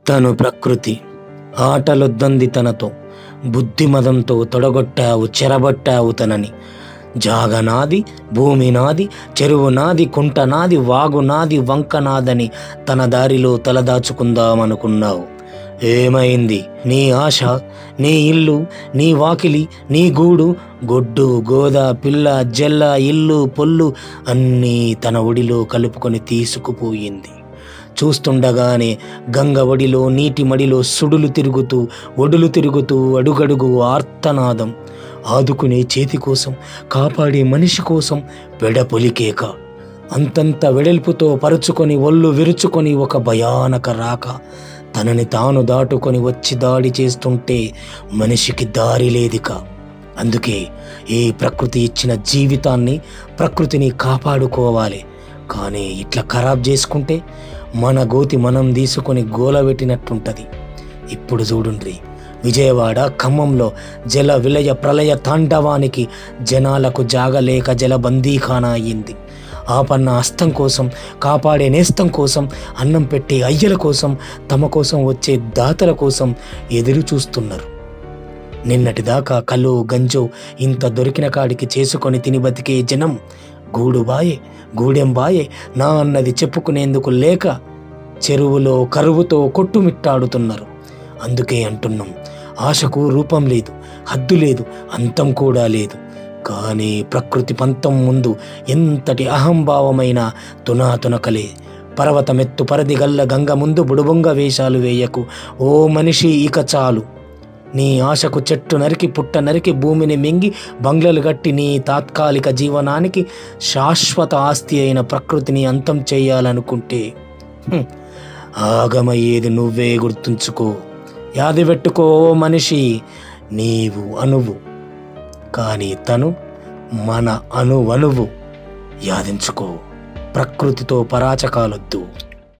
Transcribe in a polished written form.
తను ప్రకృతి ఆటలొద్దంది తనతో, బుద్ధిమదంతో తొడగొట్టావు చెరబట్టావు తనని. జాగనాది, భూమి నాది, చెరువు నాది, కుంట నాది, వాగు నాది, వంక నాదని తన దారిలో తలదాచుకుందామనుకున్నావు. ఏమైంది? నీ ఆశ, నీ ఇల్లు, నీ వాకిలి, నీ గూడు, గొడ్డు గోద పిల్ల జల్ల ఇల్లు పొల్లు అన్నీ తన ఒడిలో కలుపుకొని తీసుకుపోయింది. చూస్తుండగానే గంగ ఒడిలో నీటి మడిలో సుడులు తిరుగుతూ ఒడులు తిరుగుతూ అడుగడుగు ఆర్తనాదం. ఆదుకునే చేతి కోసం, కాపాడే మనిషి కోసం వెడపొలికేక. అంతంత వెడల్పుతో పరుచుకొని ఒళ్ళు విరుచుకొని ఒక భయానక రాక తనని తాను దాటుకొని వచ్చి దాడి చేస్తుంటే మనిషికి దారి లేదిక. అందుకే ఈ ప్రకృతి ఇచ్చిన జీవితాన్ని, ప్రకృతిని కాపాడుకోవాలి. కానీ ఇట్లా ఖరాబ్ చేసుకుంటే మన గోతి మనం తీసుకొని గోలబెట్టినట్టుంటుంది. ఇప్పుడు చూడుండ్రి, విజయవాడ ఖమ్మంలో జల విలయ ప్రళయ తాండవానికి జనాలకు జాగలేక జలబందీఖానా అయ్యింది. ఆపన్న హస్తం కోసం, కాపాడే నేస్తం కోసం, అన్నం పెట్టే అయ్యల కోసం, తమ కోసం వచ్చే దాతల కోసం ఎదురు చూస్తున్నారు. నిన్నటిదాకా కళ్ళు గంజో ఇంత దొరికిన కాడికి చేసుకొని తిని బతికే జనం గూడు బాయే, గూడెం బాయే నా అన్నది చెప్పుకునేందుకు లేక చెరువులో కరువుతో కొట్టుమిట్టాడుతున్నారు. అందుకే అంటున్నాం, ఆశకు రూపం లేదు, హద్దు లేదు, అంతం కూడా లేదు. కానీ ప్రకృతి పంతం ముందు ఎంతటి అహంభావమైన తునాతునకలే. పర్వతమెత్తు పరదిగల్ల గంగ ముందు బుడుబొంగ వేషాలు వేయకు ఓ మనిషి, ఇక చాలు. నీ ఆశకు చెట్టు నరికి పుట్ట నరికి భూమిని మింగి బంగ్లలు కట్టి నీ తాత్కాలిక జీవనానికి శాశ్వత ఆస్తి అయిన ప్రకృతిని అంతం చేయాలనుకుంటే ఆగమయ్యేది నువ్వే. గుర్తుంచుకో, యాది పెట్టుకో మనిషి, నీవు అణువు కానీ తను మన అణువణువు. యాదించుకో, ప్రకృతితో పరాచకాలొద్దు.